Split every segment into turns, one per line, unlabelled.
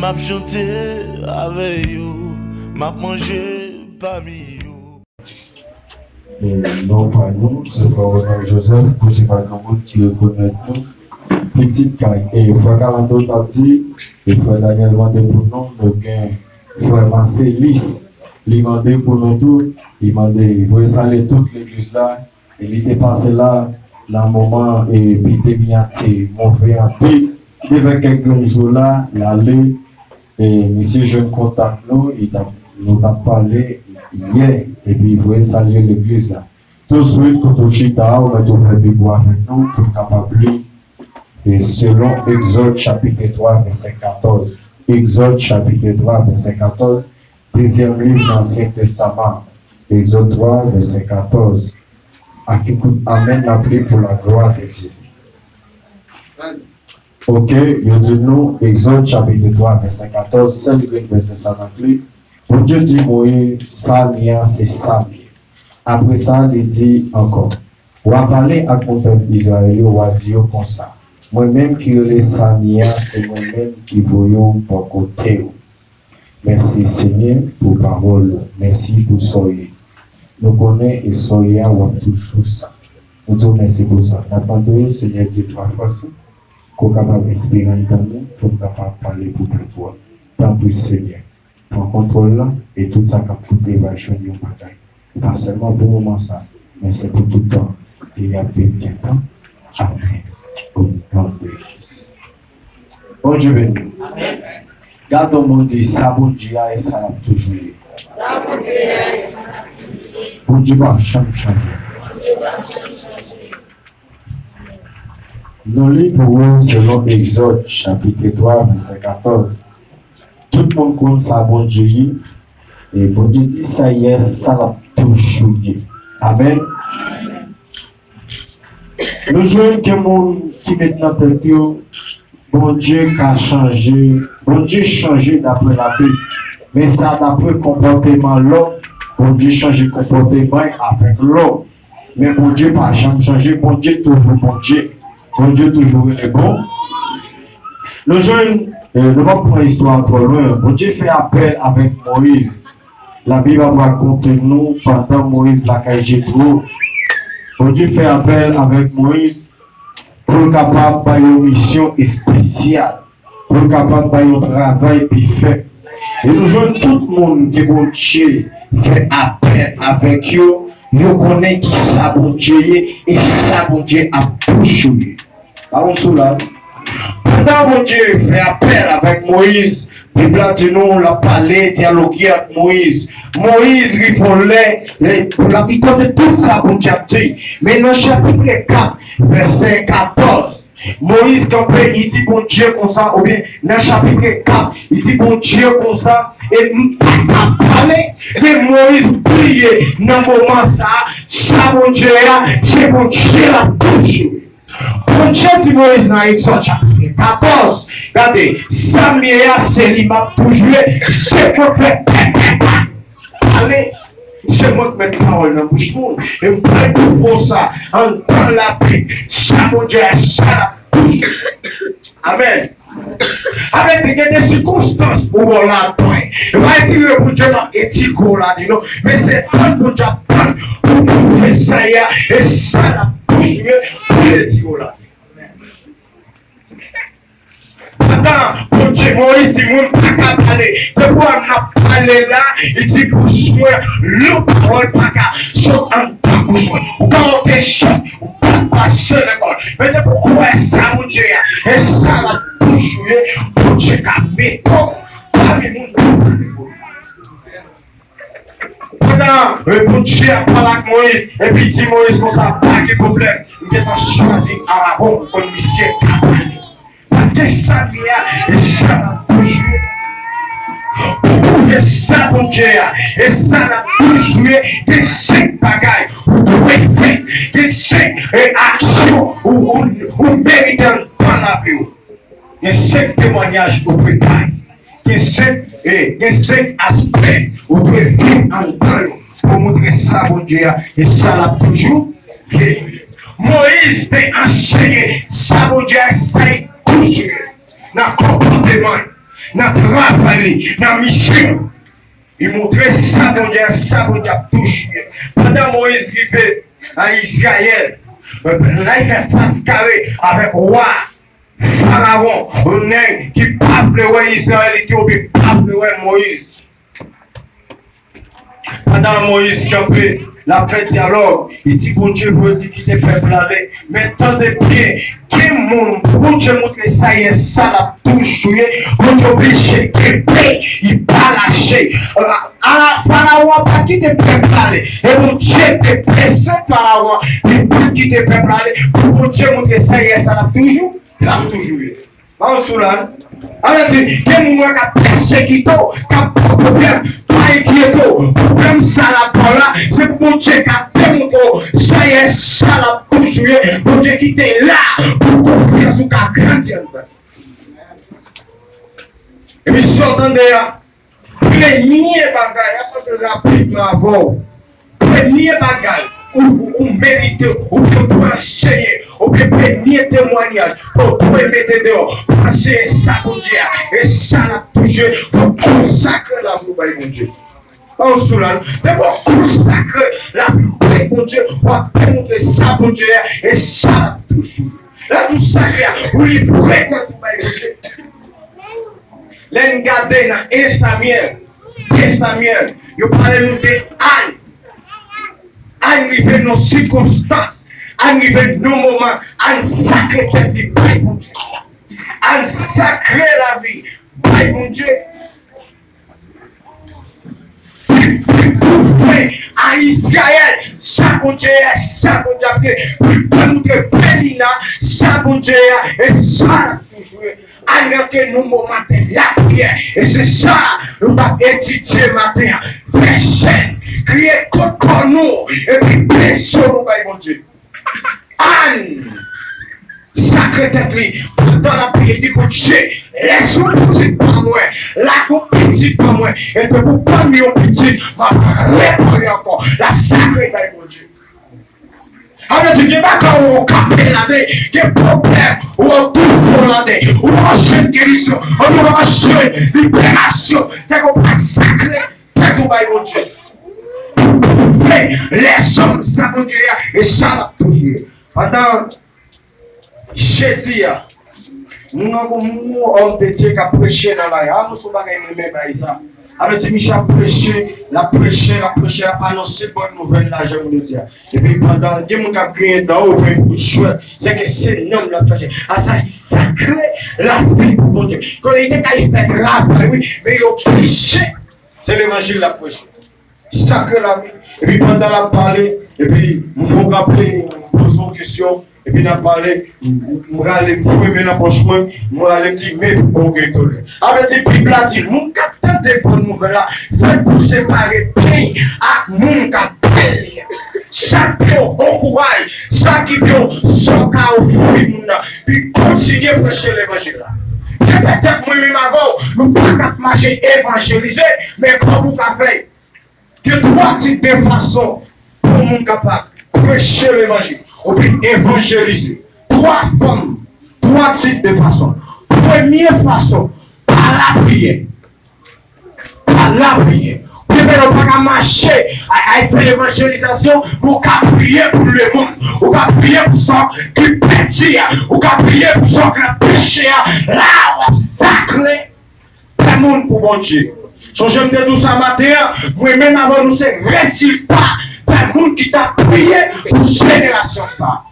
m'a chanté avec vous, m'a mangé parmi vous.
Non, pas nous, c'est pas Ronald Joseph, c'est pas grand monde qui reconnaît nous. Petite carrière. Et frère Carando t'a dit, et frère Daniel demandé pour nous, nous avons frère Marcelis, il demandé pour nous tous, il demandé, il voulait saluer toute l'église là, et il était passé là, dans le moment, et l'épidémie a été mauvais en paix. Il y avait quelques jours là, il allait, et monsieur jeune contact nous, il nous a parlé hier, et puis il voulait saluer l'église là. Tout de suite, quand on chita, on va trouver des bois avec nous pour capable. Et selon Exode chapitre 3, verset 14. Exode chapitre 3, verset 14. Deuxième livre de l'Ancien Testament. Exode 3, verset 14. Amen, appelé pour la gloire de Dieu. Ok, il dit nous, Exode chapitre 3, verset 14. C'est le verset ça appelé. Pour Dieu dit, Moïse, ça, c'est ça. Après ça, il dit encore. On va parler à mon peuple Israël, on va dire comme ça. Moi-même qui les Sania, c'est moi-même qui voyons pour côté. Merci Seigneur pour parole. Merci pour soyez. Nous connaissons et soyez à toujours ça. Nous disons merci pour ça. Nous Seigneur, dit trois fois ça. Qu'on est capable d'exprimer dans nous, pour nous capable parler pour toi. Tant pis Seigneur. Prends contrôle là et tout ça qui a coûté va changer nos batailles. Pas seulement pour le moment ça, mais c'est pour tout le temps. Et il y a bien temps. Amen. Au nom de Jésus. Bon Dieu béni. Amen. Garde au monde dit ça, bon Dieu, et ça l'a toujours. Ça, bon Dieu, et ça l'a toujours. Bon Dieu, va changer. Nous lisons selon Exode, chapitre 3, verset 14. Tout le monde connaît ça, bon Dieu. Et bon Dieu dit ça y est, ça l'a toujours. Amen. Nous jouons que monde qui maintenant tête, bon Dieu a changé, bon Dieu changé d'après la Bible, mais ça d'après le comportement de l'homme, bon Dieu change le comportement avec l'homme. Mais bon Dieu pas jamais changé, bon Dieu toujours bon Dieu. Bon Dieu toujours est bon. Nous jouons, nous va prendre l'histoire trop loin. Bon Dieu fait appel avec Moïse. La Bible va raconter nous pendant Moïse la Jétro. Bon Dieu fait appel avec Moïse pour capable faire une mission spéciale, pour capable faire un travail puis fait. Et nous jouons tout le monde qui bon Dieu fait appel avec eux. Nous connaissons qui ça bon Dieu et ça bon Dieu a poussé. Par contre, là, pendant bon Dieu fait appel avec Moïse, la Bible dit nous, la parler, dialoguer avec Moïse. Moïse répondait pour l'habitant de tout ça, bon Dieu dit. Mais dans le chapitre 4, verset 14, Moïse, quand il dit bon Dieu comme ça, ou bien dans le chapitre 4, il dit bon Dieu comme ça, et nous parler, mais Moïse priait dans le moment ça, bon Dieu, c'est bon Dieu la bouche. Bon Dieu dit Moïse dans Exode chapitre 14, regardez, Samuel c'est lui m'a toujours, c'est pour faire. Allez, c'est moi qui mets la parole dans la bouche monde. Et je peux pour ça, en dans la paix, ça mon Dieu, ça la bouche. Amen. Avec des circonstances où on l'attend. Il va dire pour Dieu dans éthique là, mais c'est pas pour Dieu pour faire ça et ça la bouche pour l'éthique là. Attends, pour Dieu, Moïse dit, mon pas qu'à parler. De quoi on a parlé là, il dit, pour moi, le parole pas qu'à, sauf un pas pour moi. Ou pas on péché, ou pas passer l'école. Mais de pourquoi ça, mon Dieu, et ça la bouche, pour Dieu, qu'à mettre, parmi nous. Pendant, pour Dieu a parlé avec Moïse, et puis dit Moïse, comme ça, pas de problème. Il a choisi Aaron comme mission capable. Parce que ça vient et ça n'a pas joué. Pour prouver ça, mon Dieu, et ça n'a pas joué des 5 bagailles où vous pouvez faire, des 5 actions où vous méritez dans la vie. Des 5 témoignages où vous pouvez faire, des 5 aspects où vous pouvez vivre en temps pour montrer ça, mon Dieu, et ça n'a pas joué. Moïse t'a enseigné ça, mon Dieu, ça dans le comportement.
dans le travail, dans la mission. Il montrait ça, bon Dieu, a touché. Pendant Moïse vivait en Israël, là il fait face carré avec le roi Pharaon, qui parle de Israël, qui parle de Moïse. Pendant Moïse campé, la fête dialogue, il dit bon Dieu veut dire qu'il est peuple aller. Mais attendez bien, quel monde, bon Dieu montre ça y est, ça la touche, bon Dieu obligé, il pas lâché. À la Pharaon, pas quitter le peuple aller. Et bon Dieu te pressé Pharaon, il pas quitter le peuple aller. Pour bon Dieu montrer ça y est, ça la toujours, la toujours. Pas au soulage. Alors, quel monde qui a persécuté, qui a problème. Le problème ça là, c'est pour mon Dieu qui a démontré, ça y est, ça l'a toujours, mon Dieu qui était là pour confier sur ta grandir. Et puis, sortant de là, premier bagage, ça se rapide avant, premier bagage, ou mériter, ou pour enseigner, ou pour premier témoignage, pour mettre dehors, pour enseigner ça pour Dieu, et ça l'a toujours, pour consacrer l'amour par mon Dieu. En soulage, c'est pour consacrer l'amour par mon Dieu, pour démontrer ça pour Dieu, et ça l'a toujours. Là, tout sacré, vous livrez tout par mon Dieu. L'engardé dans 1 Samuel, vous parlez nous de Anne. Anne vivait nos circonstances, Anne vivait nos moments, Anne sacré ta vie, Père mon Dieu. Anne sacré la vie, Père mon Dieu. À Israël, ça mon Dieu, ça mon Dieu, pour nous Pélina, ça mon Dieu, et ça toujours. Alors que nous moments de la prière, et c'est ça, nous avons étudié matin, frère, crier contre nous, et puis blesser nous, mon Dieu. Anne, sacré tête, dans la prière, dit pour Dieu, laisse-moi petit par moi, la petite par moi, et que vous pas mis au petit, ma réparer encore, la sacrée, mon Dieu. Alors tu dis pas quand on capte là-dedans, qu'il y a problème, ou on trouve là-dedans, ou on enchaîne guérison, on enchaîne libération, c'est qu'on va sacrer, c'est qu'on va mon Dieu. Les hommes, ça mon Dieu, et ça l'a toujours. Pendant jeudi, nous avons un homme de Dieu qui a prêché dans la rue, nous sommes pas même ça. Alors, si Michel a prêché, la annoncé bonne nouvelle, là, je vous le dis. Et puis, pendant, Dieu m'a crié dans haut, pour chouette, c'est que c'est un homme la prêché. Ah, ça, il sacré la vie pour mon Dieu. Quand il était quand il fait grave, oui, mais il a prêché. C'est l'évangile la prêché. Sacré la vie. Et puis, pendant la parler, et puis, nous faut rappeler, nous posons une question. Et puis, on a parlé, on va aller me fouiller dans le chemin, on va aller me dire, mais pour qu'on tolère. Alors, la Bible a dit, mon capitaine de bonnes nouvelles là, fait pour séparer pays à mon capitaine. Ça qui bon courage, ça qui bon sans cas au fruit, puis continuer à prêcher l'évangile là. Peut-être moi-même avant, nous ne pouvons pas marcher évangéliser, mais comme vous avez fait, que trois types de façons pour mon capable prêcher l'évangile. Ou bien évangéliser. Trois formes, trois types de façons. Première façon, par la prière. Par la prière. Vous ne pouvez pas marcher à faire l'évangélisation pour prier pour le monde. Ou prier pour ça qui pétit. Ou prier pour ça qui péché. Là, on a sacré. Tout le monde pour bon Dieu. So, je me dis tout ça matin, moi-même avant nous, c'est résultat. Le monde qui t'a prié pour génération ça.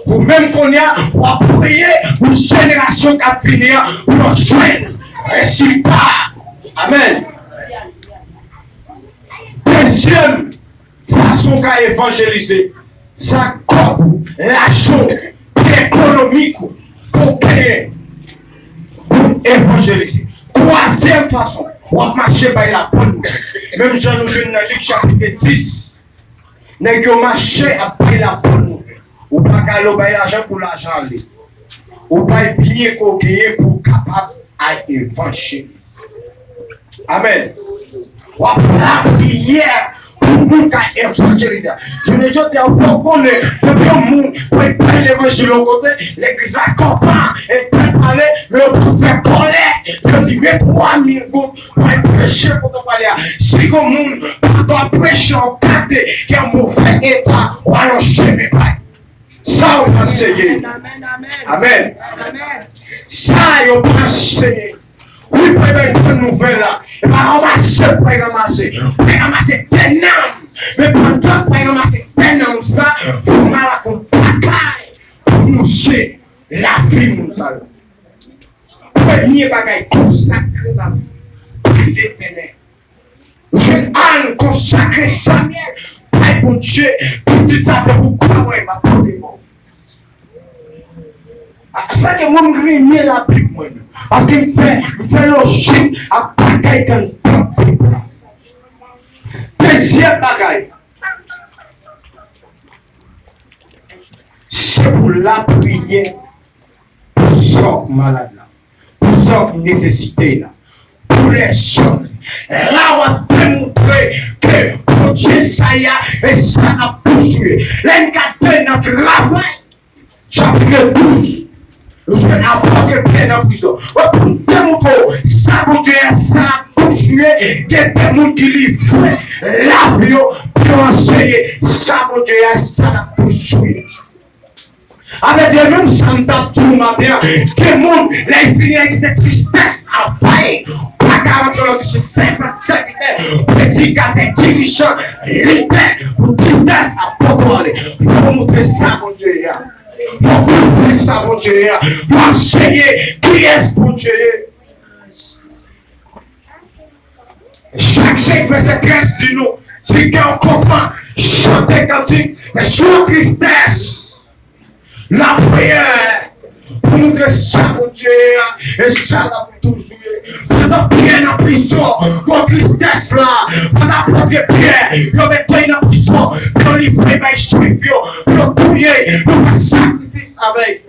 Pour même qu'on y a, on a prié pour génération qui a fini pour joindre résultat. Amen. Deuxième façon qu'a évangélisé, ça comme l'argent économique pour créer, pour évangéliser. Troisième façon, on va marcher par la bonne nouvelle. Même Jean nous jeune dans Luc chapitre 10. N'est que marché après la bonne nouvelle. Ou pas qu'à l'argent pour l'argent. Ou pas bien qu'on gagne pour capable à évangéliser. Amen. Ou après la prière pour monde qui a évangélisé. Je ne dis pas qu'on est depuis un monde pour prendre l'évangile au côté, l'église a comprendre et parler, mais on peut faire colère. Je dis, mais 3000 gouttes pour prêcher pour te parler. Si le monde doit prêcher en quartier qui est en mauvais état, on va l'enchaîner. Ça, on va enseigner. Amen. Ça, on va enseigner. Oui, pour une nouvelle là. Et pas ramasser, pour ramasser. Pour ramasser des noms. Mais pendant pour ramasser des noms, ça, pour mal à qu'on bagaille. Pour nous c'est la vie, nous allons. Premier bagaille consacré la vie. Par l'éternel. Jeune Anne consacré Samuel. Par mon Dieu, petit à petit, pourquoi il m'a porté mon. Ça que moi, je grigner la Bible, moi. Parce qu'il fait logique à bagaille dans le temps. Deuxième bagaille. C'est pour la prière. Pour sortir malade là. Pour sortir nécessité là. Pour les choses. Là, on va démontrer que pour Dieu, ça y a et ça a poursuivi. L'encadré dans le travail. Chapitre 12. Je vais apporter bien en prison. Pour démontrer, ça pour Dieu, ça a poursuivi. Il y a des gens qui livrent la vie pour enseigner. Ça pour Dieu, ça a poursuivi. Avec Dieu, même ça me tape tout le matin. Que le monde, les filles avec des tristesses à faillir. Pas 40 ans, c'est simple, petit cas des dirigeants, leaders, pour tristesse à proposer. Pour montrer ça, mon Dieu. Pour montrer ça, mon Dieu. Pour enseigner qui est mon Dieu. Chaque verset 13 dit nous, si qu'on comprend, chanter cantique, mais sur tristesse. La prière pour montrer ça, mon Dieu, et ça là pour toujours. Pendant bien en prison, pour tristesse là, pendant votre pierre, vous mettez en prison, pour livrer mes juifs, pour prier, pour faire sacrifice avec.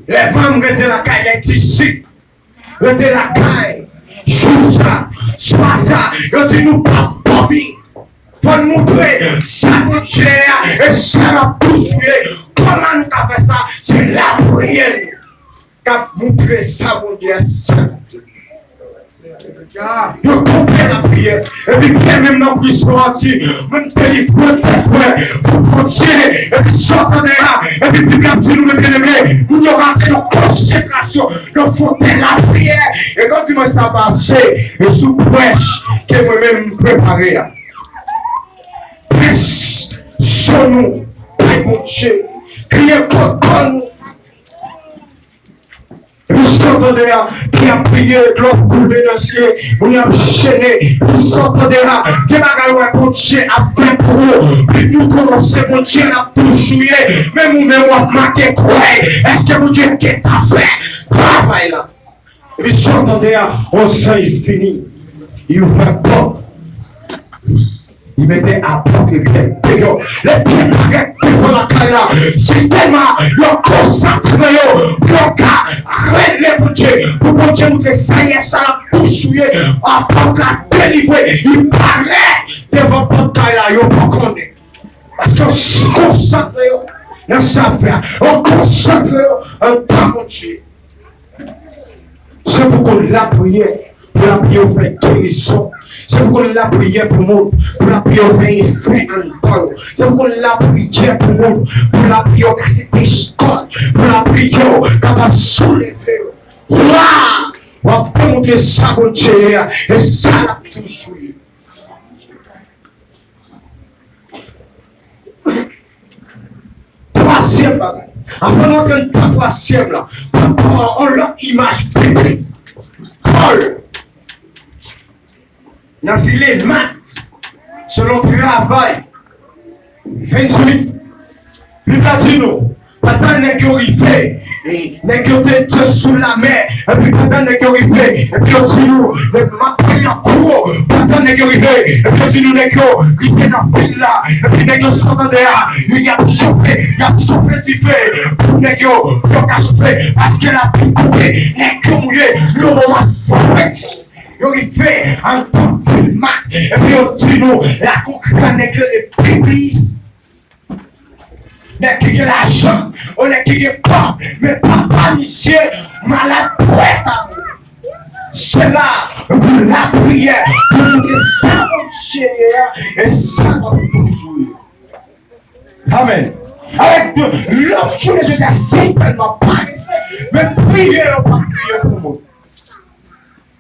Les membres de la caille, les tissus, de la caille, joue ça, soit ça, ils disent nous pas dormir. Pour nous montrer ça, mon Dieu, et ça la poursuivre. Comment nous avons fait ça? C'est la prière qui a montré ça, mon Dieu. Je comprends la prière. Et puis, même dans le prison, même téléphone, pour continuer, et puis sortir de là, et puis, puis, comme nous le bien-aimé, nous nous rentrons dans la consécration, nous faisons la prière. Et quand tu me ça passer, et sous prêche, que moi-même préparé. Presse sur nous, mon Dieu. Crier contre nous. Nous sortons de là, qui a prié, l'eau coulée dans le ciel, on a enchaîné, nous sortons de là, qui a mon Dieu a fait pour nous, puis nous commençons, mon Dieu a tout joué, même nous même marqué quoi, est-ce que mon Dieu qui t'a fait, travail là. Et puis sortons de là, on sent il finit, il ouvre la porte. Il mettait à porte les pieds. Les pieds m'arrêtent devant la caille là. C'est tellement, ils ont concentré, ils ont arrêté pour Dieu. Pour que Dieu nous dise, ça y est, ça l'a poursuivi. À porte la délivrée. Il paraît devant la porte là, ils n'ont pas connu. Parce qu'on se concentre dans sa affaire. On concentre un temps, mon Dieu. C'est pourquoi la prière, pour la prière, on fait guérison. C'est pourquoi la prière pour nous, pour la prière fait un temps. C'est pourquoi la prière pour nous, pour la prière casser des scoles, pour la prière capable de soulever. Là, on va monter ça, mon Dieu, et ça l'a toujours eu. Troisième bagaille. Après notre temps, troisième là, on l'a image biblique. Paul. Dans les maths, selon le travail, 28, lui a dit nous, pendant que nous arrivons, et nous sommes sous la mer, et puis pendant que nous arrivons, et puis on dit nous, ma prière court, pendant que nous arrivons, et puis on dit nous, nous arrivons dans la ville là, et puis nous sommes de là, il y a chauffé du feu, pour nous chauffer, parce que la pluie courée, nous mouillé, nous moment petit. Il fait un temps de mat, et puis on dit nous, la concurrence n'est que les églises. N'est que l'argent, on est qui est pas, mais papa, monsieur, malade, poète à vous. C'est là la prière pour que ça mon et ça va vous jouer. Amen. Avec l'autre jour, je t'ai simplement paressé, mais prier, on va prier pour moi.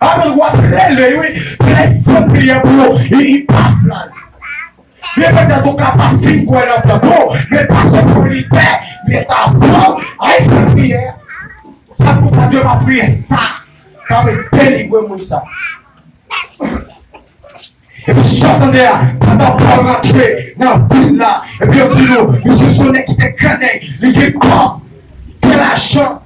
Amen, on va prier, oui, plein de prier pour moi, il pas flamme. Mais peut-être qu'on n'a pas fini quoi là bon, mais pas ce politaire, mais ta voix, avec prière. Ça pour pas Dieu va prier ça. Quand même délivrer ça. Et puis j'entendais pendant qu'on rentrer dans la ville là, et puis on dit nous, monsieur Sonnet qui te connaît, il est comme de l'argent,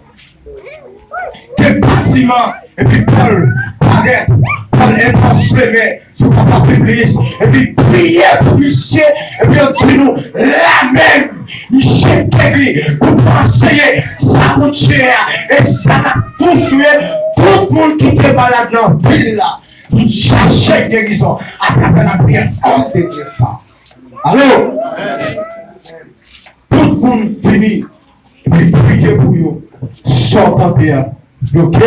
des bâtiments, et puis Paul paraît, Paul est transféré sur papa public, et puis prier pour monsieur, et puis on dit nous, la même, Michel Kerry, pour enseigner ça mon cher, et ça a toujours tout le monde qui était malade dans la ville là. Vous cherchez guérison à travers la prière. On te dit ça. Allô? Tout le monde finit. Puis priez pour vous. Sortez. Ok?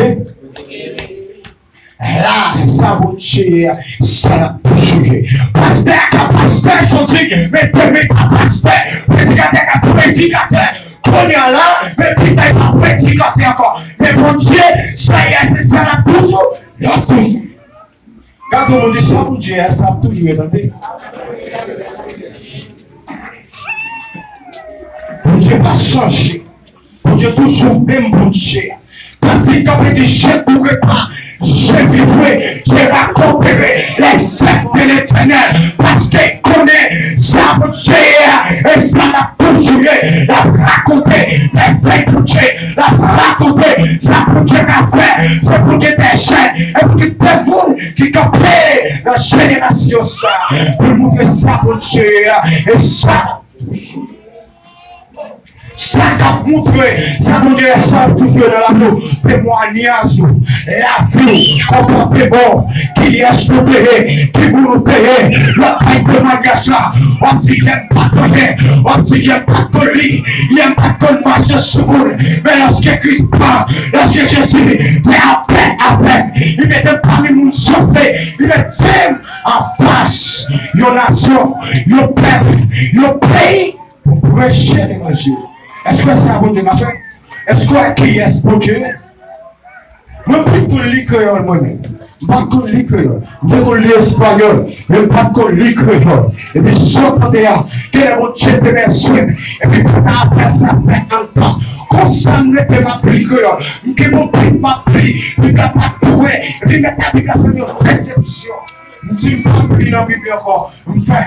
Là, ça vous tue. Ça l'a touché. Pasteur, je dis, mais prédicateur. On est là, mais putain, il va prédicateur encore. Mais mon Dieu, ça y est, c'est ça l'a toujours. Il a toujours. Quand on dit ça, mon Dieu, ça a toujours été. Mon Dieu va changer. Mon Dieu toujours même mon Dieu. Quand il dit, je ne pourrai pas, je vivrai, je raconterai les œuvres de l'Éternel. Parce qu'il connaît ça, mon Dieu, et ça l'a toujours l'a raconté, les vrais pour Dieu, l'a raconté, ça pour Dieu qu'a fait, c'est pour que des chaînes, et pour que des monde qui campent dans la génération ça, pour montrer ça pour Dieu, et ça toujours. Ça a montré, ça nous dit ça toujours dans l'amour, témoignage, la vie, comportement, qui est soupéré, qui vous nous payez, le travail de témoignage là, on dit qu'il n'aime pas donner, on dit qu'il n'aime pas donner, il n'aime pas donner marcher sur nous, mais lorsque Christ parle, lorsque Jésus est après avec, il mettait parmi nous sauver, il mettait en face, nos nations, nos peuples, nos pays, pour prêcher l'évangile. Est-ce que ça vous dit ma fait? Est-ce que qui est pour Dieu? Moi, je ne lis créole moi-même. Je ne lis créole. Je ne lis espagnol. Je ne lis créole. Et puis, sortez là. Quel est mon Dieu de mes soins? Et puis, après ça, fait un temps. Consomme de ma prière. Que mon prix m'a pris. Je ne pas trouver. Et puis, mettre la Bible à faire une réception. Je ne pas pris dans la Bible encore. Je fais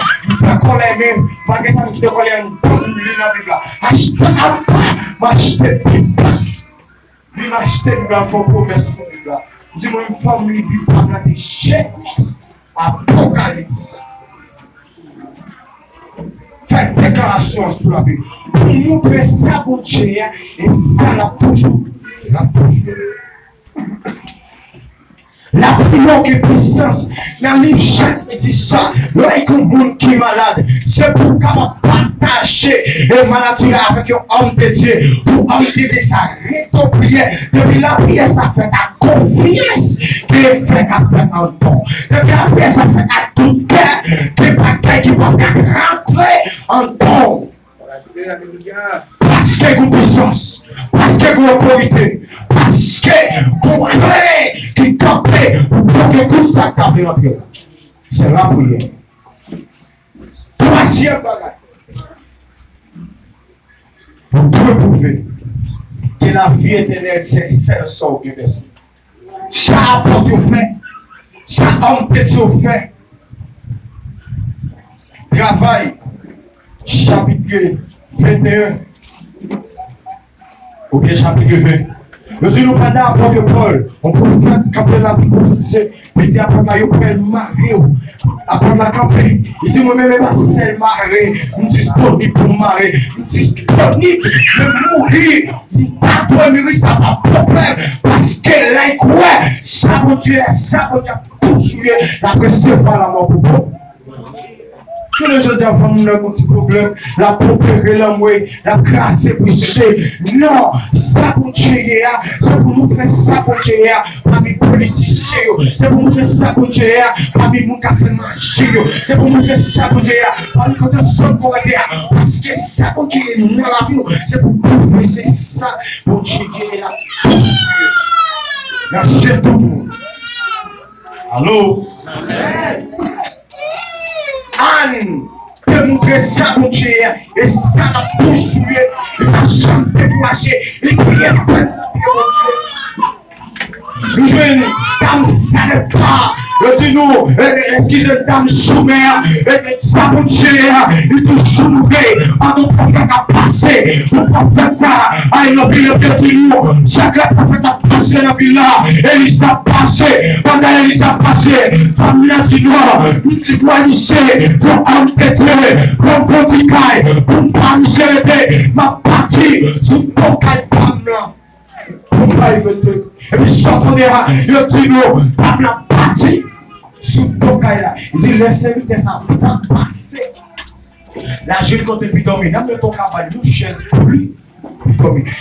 coller même. Malgré ça, je te coller une bonne Bible dans la Bible. Acheter un pas, m'acheter une place. Puis m'acheter une grande promesse pour la Bible. Dis-moi une femme libre, une femme de Genèse, Apocalypse. Faites déclaration sur la Bible. Pour montrer ça pour Dieu, et ça l'a toujours. La prière qui est puissance, dans le livre Jacques dit ça, lorsqu'un monde qui est malade, c'est pour capable partager les maladies avec un homme de Dieu, pour homme de Dieu, ça reste prière. Depuis la prière, ça fait la confiance qui est faite avec un don. Depuis la prière, ça fait à tout cœur, qui bagaille qui va rentrer en don. Parce que vous puissance, parce que vous autorité, parce que vous créez qui campez pour que tout ça campé dans le c'est la prière. Troisième bagage. Vous devez prouver que la vie éternelle, c'est le sort qui est besoin. Ça apporte au fait, ça empêche au fait. Travail, chapitre 21, ou bien chapitre 20. Je dis nous pendant l'apôtre Paul, on prophète quand la prophétie, il dit après la yopel marié, après la campagne, il dit moi-même pas seul marié, je suis disponible pour marier, je suis disponible de mourir, pas pour mourir, ça pas problème, parce que là, quoi, ça va Dieu, poursuivre la recevoir la mort pour vous. Tous les jours d'avant, nous avons un petit problème. La pauvreté, l'amour, la grâce est brisée. Non, ça pour Dieu, c'est pour montrer ça pour Dieu, parmi les politiciens, c'est pour montrer ça pour Dieu, parmi les gens qui font manger, c'est pour montrer ça pour Dieu, parmi les gens qui font parce que ça pour Dieu dans la vie, c'est pour prouver, c'est ça pour Dieu qui est là. Merci tout le monde. Allô? Amen. Anne peut montrer ça pour Dieu et ça l'a poursuivi, il n'a jamais découragé, il priait pour Dieu. Nous jouons dame ça n'est pas, dis-nous, excusez dame chômeur, ça pour Dieu, il toujours nous paye, à nos prophètes à passer, nos prophètes à une ville de dis-nous, chaque prophète a passé dans la ville là, Élise a passé, pendant Élise a passé, comme l'a dit nous, tu dois lycée, pour entêter, pour porticaille, pour pas nous célébrer, ma partie, sur ton caille, femme là. Et puis sortez là, il dit nous, table la partie sous ton caille là. Il dit laissez-nous ça passer. La jeune côté puis dormir, même ton cabane, nous chaise pour lui.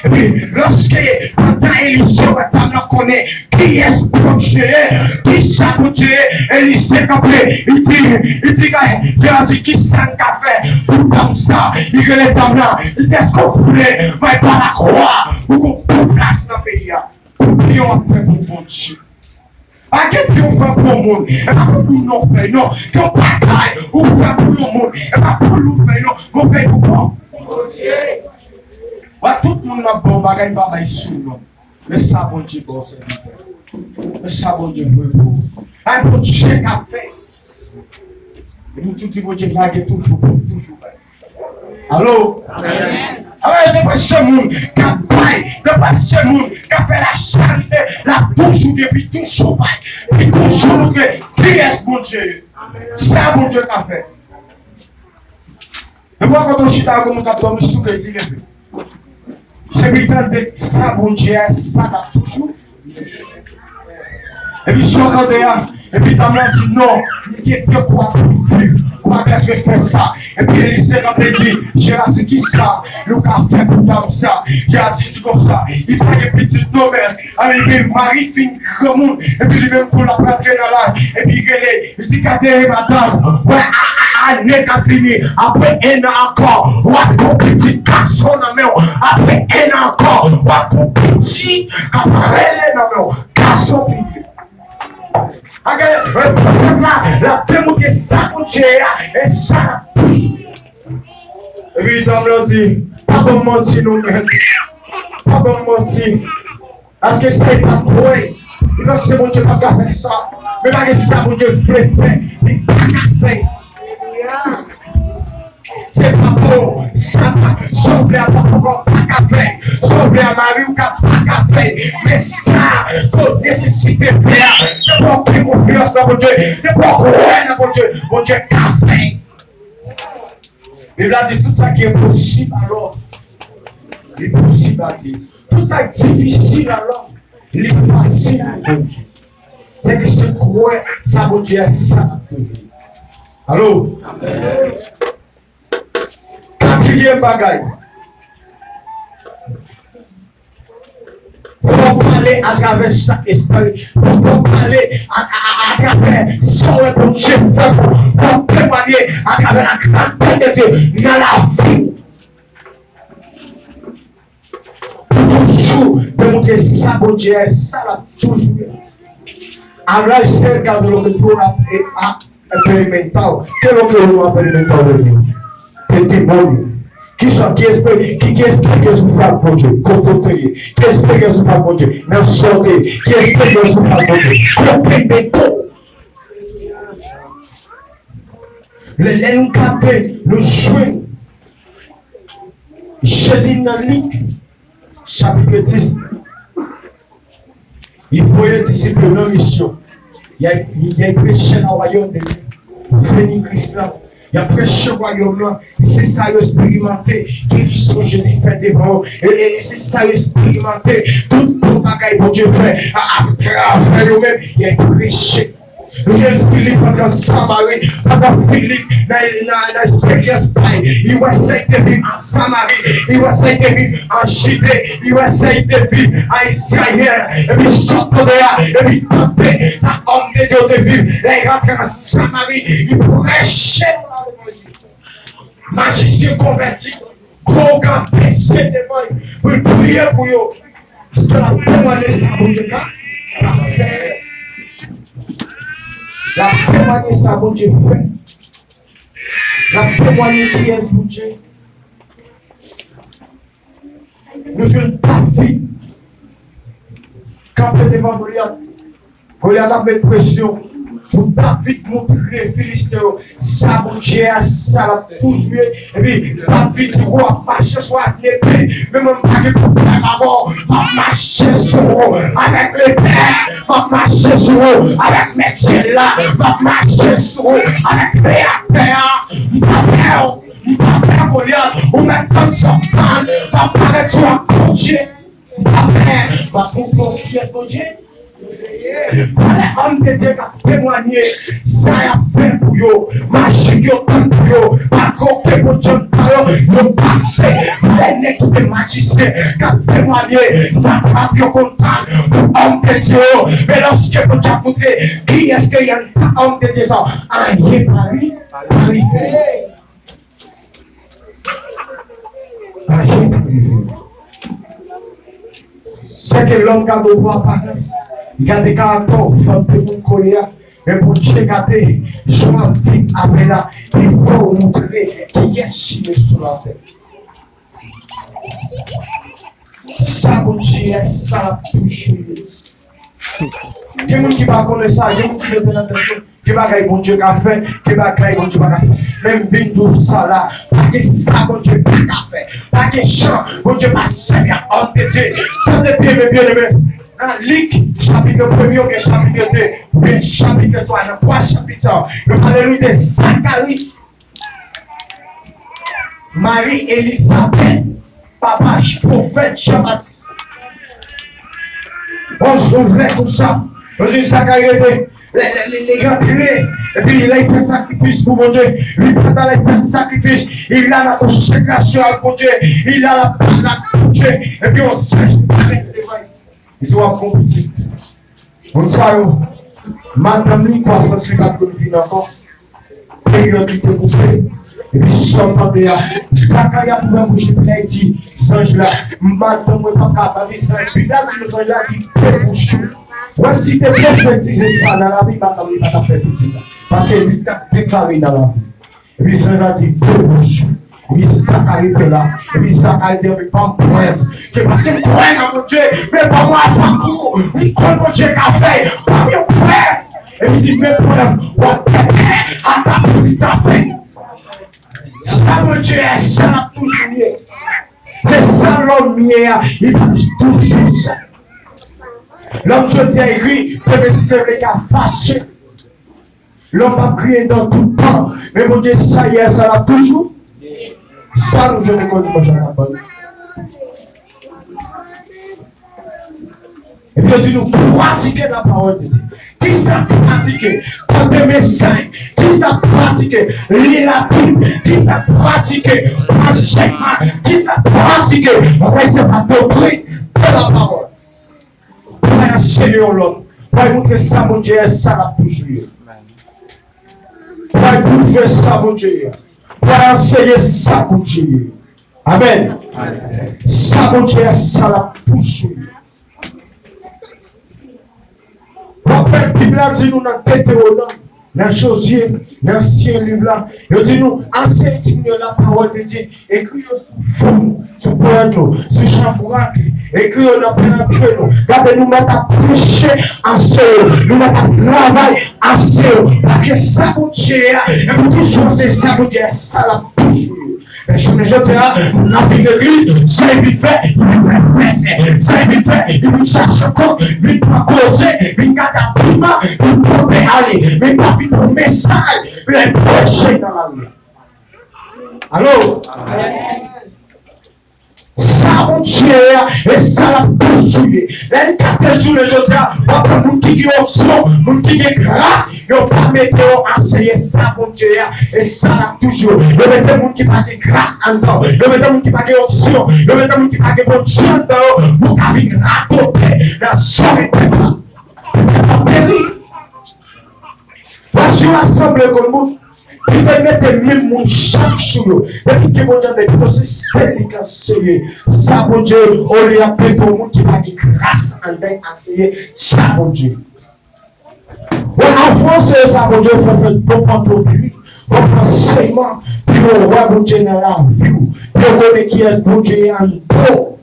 Et puis lorsque pendant Élisée, on connaît qui est pour Dieu, qui ça pour Dieu, Élisée campé, il dit qui ça qu'a fait pour comme ça, il dit les dames là, il dit est-ce qu'on voulait, mais pas la croix, ou qu'on trouve place dans le pays là, puis on fait pour bon Dieu. À quel point on fait pour le monde, et pas pour nous non fait, non, qu'on bataille, on fait pour le monde, et pas pour nous faire, non, on fait pour bon Dieu. Tout le monde a bon bagage, pas ici, non. Mais ça, bon Dieu, bon serviteur. Mais ça, bon Dieu, veut pour. Un bon Dieu qui a fait. Et nous, tout le bon Dieu, là, qui est toujours bon, toujours bon. Allô? Alors, il n'y a pas ce monde qui a bail, il n'y a pas ce monde qui a fait la charité, la toujours depuis toujours bail. Et toujours que, qui est ce bon Dieu? Ça, bon Dieu, qui a fait. Et moi, quand on chita, comme on a dormi, sous que il est. C'est bien de ça, bon Dieu, ça l'a toujours. Et puis, je regarde là, et puis, dans la dit non, il est de quoi on va qu'est-ce que fait ça. Et puis, Élisée a dit, j'ai assis qui ça, le café pour comme ça, j'ai assis comme ça, il prend des petites nouvelles, avec des maris fin grand monde, et puis, lui même pour la prendre dans la, et puis, il dit, regardez, madame, ouais, année qui a fini, après un an encore, on a ton petit garçon dans la main, après un an encore, on a ton petit après dans la main, garçon fini. La témoin ça pour Dieu et ça. Et puis l'homme leur dit, pas bon mentir nous-mêmes, pas bon mentir. Parce que c'est pas quoi. Il va se mon Dieu pas faire ça. Mais pas que ça mon Dieu fait, il pas fait. C'est pas bon, ça va sauver à papa pas faire, sauver à Marie ou pas faire. Mais ça, qu'on nécessite de faire, de porter confiance dans mon Dieu, de porter dans mon Dieu, mon Dieu qu'a fait. Il a dit tout ça qui est possible alors, il est possible à dire. Tout ça qui est difficile alors, il est facile à dire. C'est que c'est quoi, ça mon Dieu est ça. Allô? Amen. Quatrième bagaille. Il faut parler à travers chaque esprit. Il faut parler à travers son bon Dieu. Il faut témoigner à travers la grandeur de Dieu dans la vie. Toujours démontrer ça, bon Dieu, ça l'a toujours. Alors, c'est quand on a expérimental. Quel est le expérimental de Dieu? Quel démon? Qui espère que je fasse pour Dieu? Qui espère que je fasse pour Dieu? Dans sortez. Qui espère que je fasse pour Dieu? Comprenez tout. Les nous capter, nous jouer. Jésus dans le livre, chapitre 10. Il faut être disciple de mission. Il y a prêché dans le royaume de Dieu. Venir Christ là. Il y a prêché le royaume là. Et c'est ça, il a expérimenté. Guérison, Jésus fait devant. Et c'est ça, il a expérimenté. Tout le bagage que Dieu fait. Après eux-mêmes, il a prêché. Le jeune Philippe pendant Samarie, pendant Philippe dans l'expérience, il va essayer de vivre en Samarie, il va essayer de vivre en Judée, il va essayer de vivre en Israël, et puis sortir de là, et puis tenter sa homme de Dieu de vivre, et il rentre en Samarie, il prêchait magicien converti, gros grand péché devant lui, pour prier pour eux, parce que la témoignage ça vous dit la témoignage ça mon Dieu fait. La témoignage qui est mon Dieu. Nous jeunes David. Quand on est devant Goliath, Goliath a fait pression. Pour David montrer Philistin, ça mon Dieu, ça l'a tout joué. Et puis David, tu vois, marcher sur l'épée. Même pas de problème avant, marcher sur avec l'épée. Marcher sur avec mes dieux là. Marcher sur avec les Papa Goliath, ou même comme son pan, papa de toi, mon Dieu. Papa, pour confier mon Dieu. L'homme de Dieu a témoigné, ça a fait pour eux, magie qui a fait pour eux, par contre, pour Dieu, ils ont passé, les nègres de magiciens qui ont témoigné, ça a fait content, l'homme de Dieu, mais lorsque vous avez montré, qui est-ce qu'il y a un homme de Dieu, ça a rien Paris, c'est que l'homme qui a de voir apparence. Il y a des caractères forts de mon colère. Mais pour Dieu garder, je m'invite après là. Il faut montrer qui est signé sur la terre. Ça, mon Dieu, ça touche. Il y a des gens qui ne connaissent pas ça, il y a des gens qui ne connaissent pas ça. Qui va gagner mon Dieu qu'a fait, qui va gagner mon Dieu qu'a fait. Même bien tout ça là, pas que ça mon Dieu qu'a fait, pas que chant, mon Dieu m'a servi à homme de Dieu. Tendez bien, bien aimé. Dans Luc, chapitre 1er ou chapitre 2, bien chapitre 3, dans 3 chapitres, le parler de Zacharie, Marie-Élisabeth, papa prophète Jean-Baptiste. On se ouvrait comme ça, on dit Zacharie, les rentrées, et puis il a fait sacrifice pour mon Dieu, lui pendant il fait sacrifice, il a la consécration à mon Dieu, il a la parole pour Dieu, et puis on sèche avec les mains. Ils ont un compétit. On sait, madame, lui, quoi, ça se fait que nous vivons encore. Période qui était coupée. Et puis, si on entendait, Zacharie a pu bouger, puis il a dit, Sange là, madame, moi, pas capable, Sange, puis là, le Sange là, dit, bouche. Ouais, si tu es prophétisé ça dans la vie, madame, il va faire tout ça. Parce qu'il t'a déclaré dans la vie. Et puis, Sange a dit, bouche. Et puis, Zacharie était là. Et puis, Zacharie dit, mais pas preuve. Parce qu'il croit dans mon Dieu, mais pas moi, pas pour. Il croit mon Dieu qu'a fait. Pas mieux preuve. Et puis, il met preuve. On peut à sa petite affaire. Ça, mon Dieu, ça l'a toujours mieux. C'est ça l'homme hier. Il va toujours ça. L'homme, je dis, écrit, c'est le gars fâché. L'homme a crié dans tout le temps. Mais mon Dieu, ça y est, ça l'a toujours. Ça, nous, je ne connais pas, je n'ai pas. Et puis, dit nous pratiquer la parole de Dieu. Qui ça pratiquer? Porter message. Qui ça pratiquer? Lire la Bible. Qui ça pratiquer? Enseignement. Qui ça pratiquer? Recevoir la doctrine de la parole. Pour enseigner l'homme. Pour montrer ça, mon Dieu, ça l'a toujours. Pour montrer ça, mon Dieu. Pour enseigner ça, mon Dieu. Amen. Ça, mon Dieu, ça l'a toujours. La Bible a dit nous dans Deutéronome, dans Josué, dans l'ancien livre là, il dit nous, enseignez la parole de Dieu, écrivez sous fond, sous poignot, sous chambourac, écrivez dans pénétrer nous, gardez nous mettre à prêcher en seul, nous mettre à travailler en seul, parce que ça vous tient, et pour toujours c'est ça vous tient, ça la toujours. Mais je me jette là, on a vu l'église, c'est vite fait, il est pressé, c'est vite fait, il cherche encore, il doit causer, il garde à prima, il peut aller, mais pas vite pour message, il est prêché dans la rue. Allô? Ça, mon Dieu, et ça l'a poursuivi. Les 4 jours de Josia, on peut nous dire option, nous dire grâce, et on peut mettre enseigner ça, mon Dieu, et ça l'a toujours. Il y a des gens qui parlent de grâce en dedans, il y a des gens qui parlent d'option, il y a des gens qui parlent de bon Dieu en dedans, pour qu'à venir raconter la soirée de grâce. Voici l'assemblée comme nous. Il va mettre même mon chaque jour. Depuis que mon Dieu m'a dit, c'est lui qui a enseigné. Ça, mon Dieu, on lui a appelé pour monde qui va dire grâce en train d'enseigner. Ça, mon Dieu. En France, ça, mon Dieu, il faut faire bon pantoufle, bon enseignement, puis on voit mon Dieu dans la vie. Puis on connaît qui est mon Dieu en dos.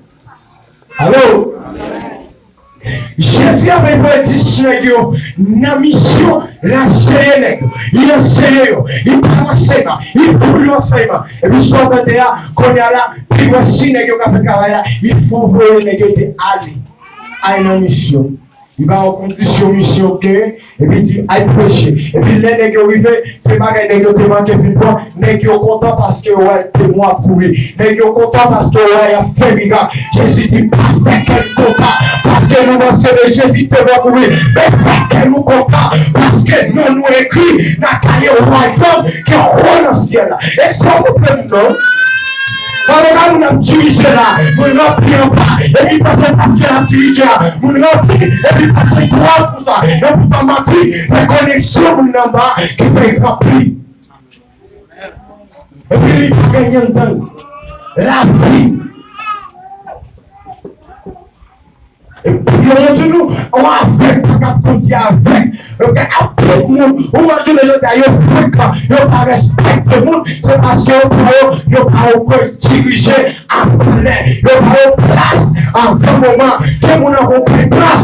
Allô? Jésus avait dit la mission, l'enseigner, il enseigne, il parle enseignement, il fout l'enseignement. Et puis, sur le terrain, qu'on est là, puis voici les gens qui fait travail, il faut voir les gens qui aller à une mission. Il va en condition mission que, et puis il dit, aille prêcher. Et puis les gens qui arrivent, les gens qui manquent une fois, les gens qui sont contents parce que ouais, c'est moi pour lui. Les gens qui sont contents parce que ouais, il a fait miracle. Jésus dit, pas fait qu'elle content, parce que nous mentionnons Jésus te va pour lui. Mais fait qu'elle nous content, parce que nous nous écrit dans le cahier au royaume qui est au dans le ciel. Et ça, vous comprenez, non? Quand on a dirigé là, on remplit pas. Et puis parce qu'on a dirigé là, on remplit. Et puis parce qu'on croit pour ça. Et pourtant, mentir, c'est connexion en bas qui fait remplir. Et puis il faut gagner un temps. La vie. Et puis nous, on a avec, on a continué avec. Après le monde, on a dit les gens d'ailleurs fréquents, ils n'ont pas respecté le monde, c'est parce qu'ils n'ont pas encore dirigé après, ils n'ont pas eu place en ce moment, que nous avons pris place.